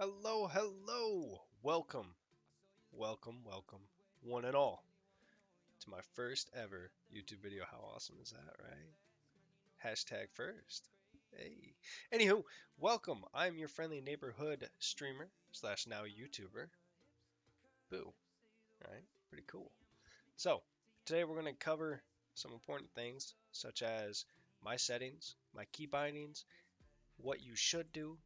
Hello, hello. Welcome, one and all, to my first ever YouTube video. How awesome is that, right? Hashtag first. Hey. Anywho, welcome. I'm your friendly neighborhood streamer slash now YouTuber. Boo. Right? Pretty cool. So, today we're going to cover some important things such as my settings, my key bindings, what you should do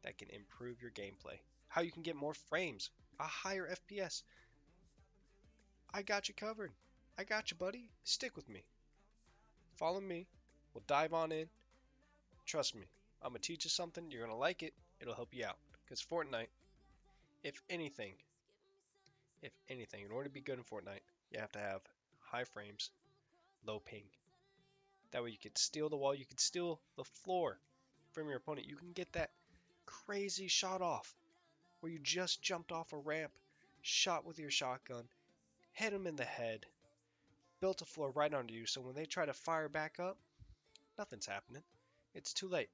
that can improve your gameplay, how you can get more frames, a higher FPS. I got you covered. I got you, buddy. Stick with me. Follow me. We'll dive on in. Trust me. I'm going to teach you something. You're going to like it. It'll help you out. Because Fortnite, if anything, in order to be good in Fortnite, you have to have high frames, low ping. That way you can steal the wall. You can steal the floor from your opponent. You can get that crazy shot off where you just jumped off a ramp, shot with your shotgun, hit him in the head, built a floor right under you, so when they try to fire back up, nothing's happening. It's too late.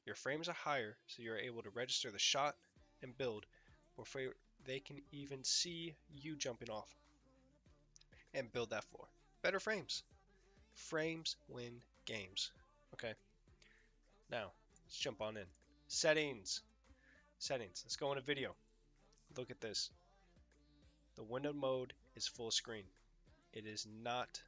Your frames are higher, so you're able to register the shot and build before they can even see you jumping off and build that floor. Better frames. Frames win games. Okay, now let's jump on in. Settings. Let's go into video. Look at this. The windowed mode is full screen. It is not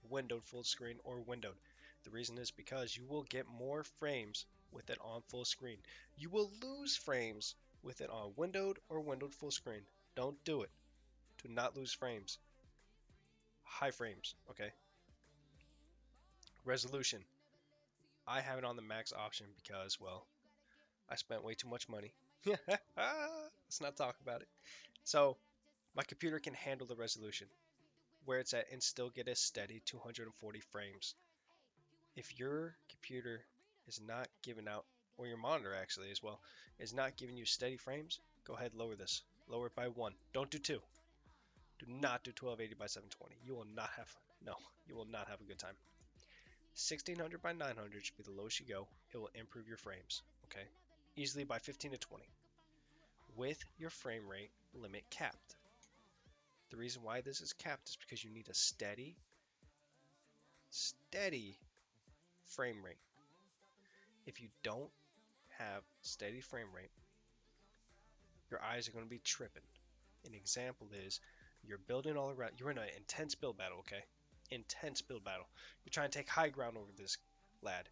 windowed full screen or windowed. The reason is because you will get more frames with it on full screen. You will lose frames with it on windowed or windowed full screen. Don't do it. Do not lose frames. High frames, okay? Resolution. I have it on the max option because, well, I spent way too much money. Let's not talk about it. So, my computer can handle the resolution where it's at and still get a steady 240 frames. If your computer is not giving out, or your monitor actually as well, is not giving you steady frames, go ahead, lower this. Lower it by 1. Don't do 2. Do not do 1280 by 720. You will not have a good time. 1600 by 900 should be the lowest you go. It will improve your frames, okay? Easily by 15 to 20. With your frame rate limit capped. The reason why this is capped is because you need a steady frame rate. If you don't have steady frame rate, your eyes are going to be tripping. An example is you're building all around. You're in an intense build battle, okay? Intense build battle. You're trying to take high ground over this lad.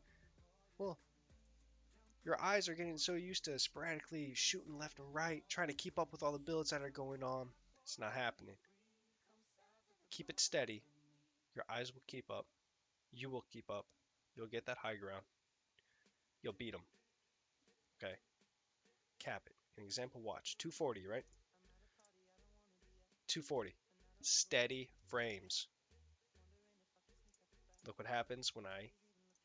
Well, your eyes are getting so used to sporadically shooting left and right, trying to keep up with all the builds that are going on. It's not happening. Keep it steady. Your eyes will keep up. You will keep up. You'll get that high ground. You'll beat them. Okay? Cap it. An example, watch. 240, right? 240. Steady frames. Look what happens when I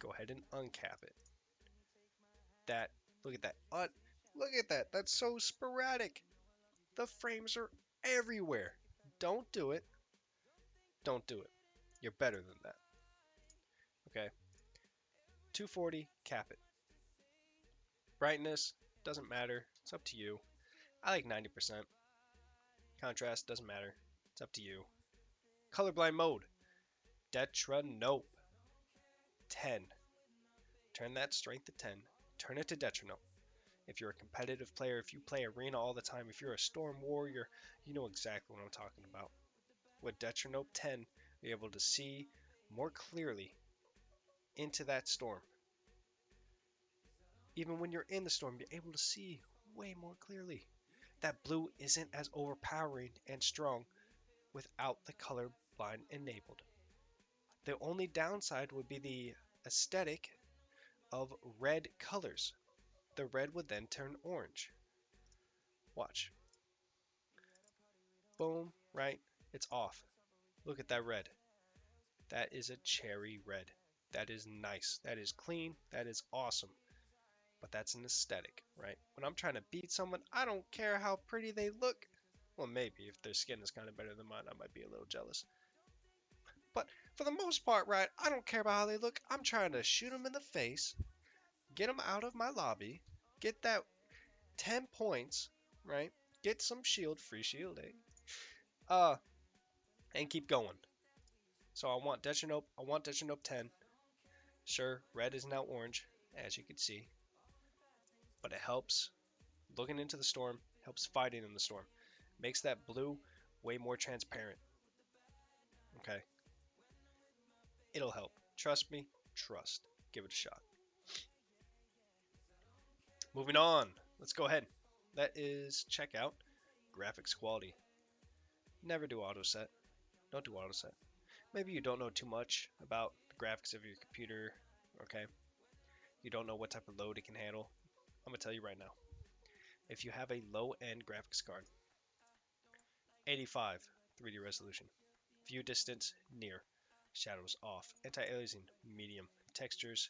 go ahead and uncap it. Look at that. Look at that. That's so sporadic. The frames are everywhere. Don't do it. Don't do it. You're better than that. Okay? 240, cap it. Brightness, doesn't matter. It's up to you. I like 90%. Contrast, doesn't matter. It's up to you. Colorblind mode. Detranope. 10. Turn that strength to 10. Turn it to Detranope. If you're a competitive player, if you play arena all the time, if you're a storm warrior, you know exactly what I'm talking about. With Detranope 10, you're able to see more clearly into that storm. Even when you're in the storm, you're able to see way more clearly. That blue isn't as overpowering and strong without the color blind enabled. The only downside would be the aesthetic of red colors. The red would then turn orange. Watch. Boom, right? It's off. Look at that red. That is a cherry red. That is nice. That is clean. That is awesome. But that's an aesthetic, right? When I'm trying to beat someone, I don't care how pretty they look. Well, maybe if their skin is kind of better than mine, I might be a little jealous. But for the most part, right, I don't care about how they look. I'm trying to shoot them in the face, get them out of my lobby, get that 10 points, right? Get some shield, free shield, eh? Uh, and keep going. So I want Detranope. I want Detranope 10. Sure, red is now orange, as you can see, but it helps looking into the storm, helps fighting in the storm, makes that blue way more transparent. Okay, it'll help. Trust me, trust. Give it a shot. Moving on, let's go ahead. That is check out graphics quality. Never do auto set. Don't do auto set. Maybe you don't know too much about the graphics of your computer. Okay, you don't know what type of load it can handle. I'm gonna tell you right now. If you have a low-end graphics card, 85 3D resolution, view distance near, shadows off, anti-aliasing medium, textures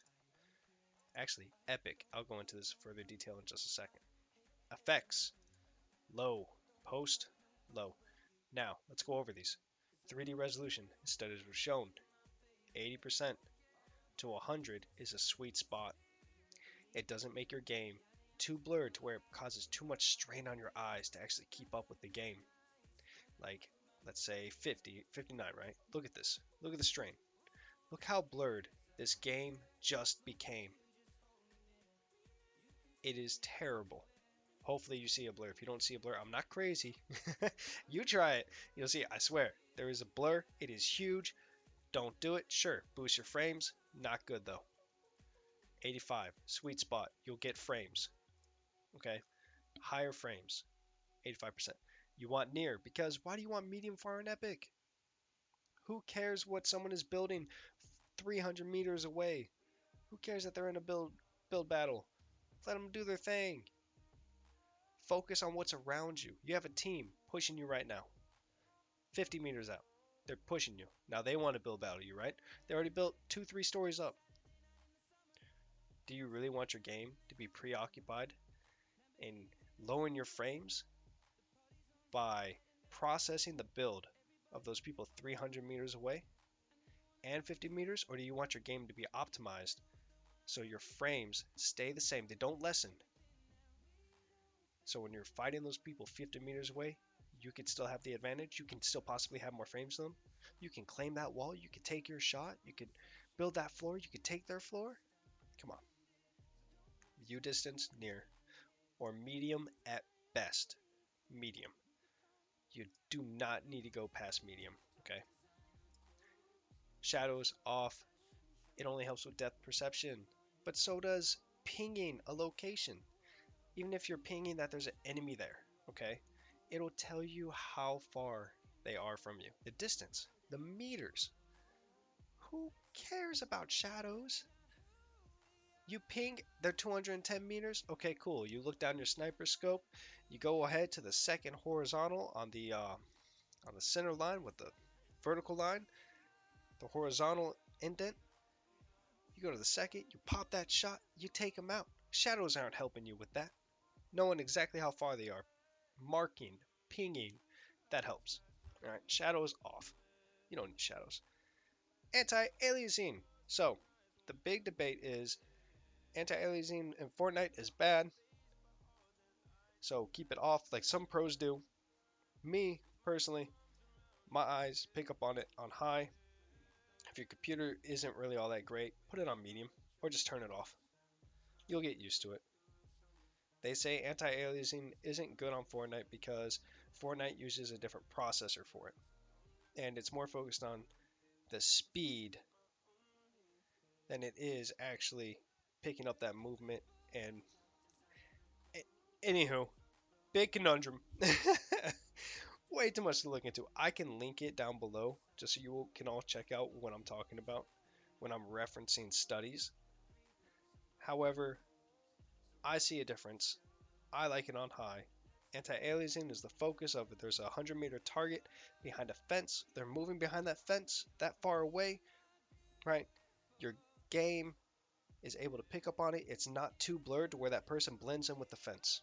actually epic. I'll go into this further detail in just a second. Effects low, post low. Now let's go over these. 3D resolution, instead as was shown, 80% to 100 is a sweet spot. It doesn't make your game too blurred to where it causes too much strain on your eyes to actually keep up with the game. Like, let's say 50, 59, right? Look at this. Look at the strain. Look how blurred this game just became. It is terrible. Hopefully you see a blur. If you don't see a blur, I'm not crazy. You try it. You'll see, I swear. There is a blur. It is huge. Don't do it. Sure, boost your frames. Not good though. 85, sweet spot. You'll get frames. Okay? Higher frames. 85%. You want near because why do you want medium, far, and epic? Who cares what someone is building 300 meters away? Who cares that they're in a build battle? Let them do their thing. Focus on what's around you. You have a team pushing you right now. 50 meters out. They're pushing you. Now they want to build battle you, right? They already built 2-3 stories up. Do you really want your game to be preoccupied in lowering your frames by processing the build of those people 300 meters away and 50 meters? Or do you want your game to be optimized so your frames stay the same? They don't lessen. So when you're fighting those people 50 meters away, you could still have the advantage. You can still possibly have more frames than them. You can claim that wall. You could take your shot. You could build that floor. You could take their floor. Come on. View distance near or medium at best. Medium. You do not need to go past medium. Okay. Shadows off. It only helps with depth perception, but so does pinging a location. Even if you're pinging that there's an enemy there, okay, it'll tell you how far they are from you, the distance, the meters. Who cares about shadows? You ping, they're 210 meters. Okay, cool. You look down your sniper scope. You go ahead to the second horizontal on the center line with the vertical line, the horizontal indent. You go to the second, you pop that shot, you take them out. Shadows aren't helping you with that. Knowing exactly how far they are, marking, pinging, that helps. All right, shadows off. You don't need shadows. Anti-aliasing. So, the big debate is anti-aliasing in Fortnite is bad. So keep it off like some pros do. Me, personally, my eyes pick up on it on high. If your computer isn't really all that great, put it on medium or just turn it off. You'll get used to it. They say anti-aliasing isn't good on Fortnite because Fortnite uses a different processor for it. And it's more focused on the speed than it is actually picking up that movement. And anywho, big conundrum. Way too much to look into. I can link it down below just so you can all check out what I'm talking about when I'm referencing studies. However, I see a difference. I like it on high. Anti-aliasing is the focus of it. There's a 100-meter target behind a fence. They're moving behind that fence that far away, right? Your game is able to pick up on it. It's not too blurred to where that person blends in with the fence.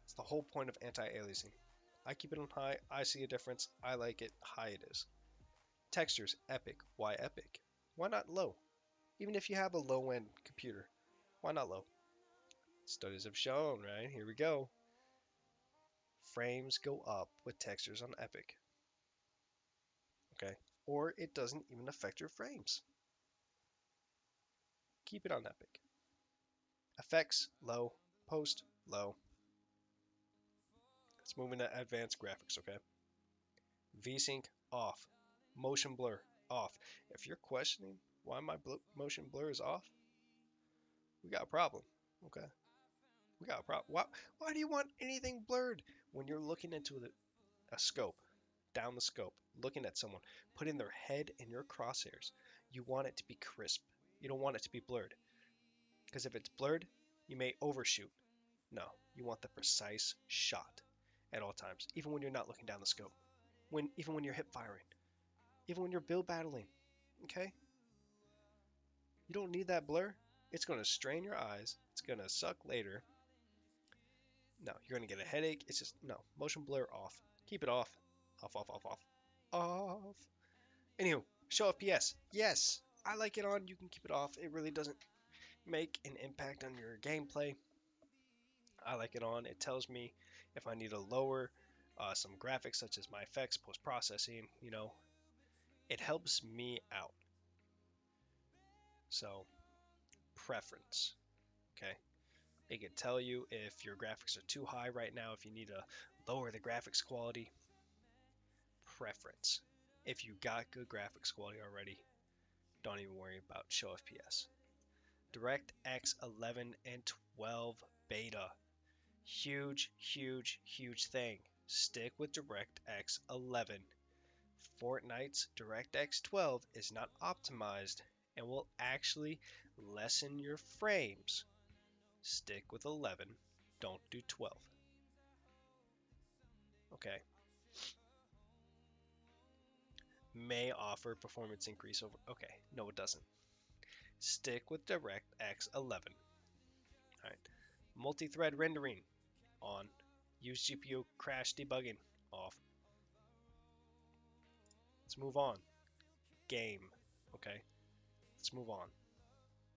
It's the whole point of anti-aliasing. I keep it on high. I see a difference. I like it. High it is. Textures, epic. Why epic? Why not low? Even if you have a low-end computer, why not low? Studies have shown, right? Here we go. Frames go up with textures on Epic. Okay? Or it doesn't even affect your frames. Keep it on Epic. Effects, low. Post, low. Let's move into advanced graphics, okay? VSync, off. Motion blur, off. If you're questioning why my motion blur is off, we got a problem, okay? We got a problem. Why do you want anything blurred when you're looking into a scope, down the scope, looking at someone, putting their head in your crosshairs? You want it to be crisp. You don't want it to be blurred. Because if it's blurred, you may overshoot. No, you want the precise shot at all times, even when you're not looking down the scope. Even when you're hip firing, even when you're build battling, okay? You don't need that blur. It's going to strain your eyes. It's going to suck later. No, you're going to get a headache. It's just, no. Motion blur off. Keep it off. Off, off, off, off. Off. Anywho, show FPS. Yes, I like it on. You can keep it off. It really doesn't make an impact on your gameplay. I like it on. It tells me if I need to lower some graphics such as my effects, post-processing, it helps me out. So, preference, okay? It can tell you if your graphics are too high right now, if you need to lower the graphics quality. Preference. If you got good graphics quality already, don't even worry about show FPS. DirectX 11 and 12 beta. Huge, huge, huge thing. Stick with DirectX 11. Fortnite's DirectX 12 is not optimized and will actually lessen your frames. Stick with 11. Don't do 12. Okay. May offer performance increase over. Okay, no, it doesn't. Stick with DirectX 11. All right. Multi-thread rendering on. Use GPU crash debugging off. Let's move on. Game. Okay. Let's move on.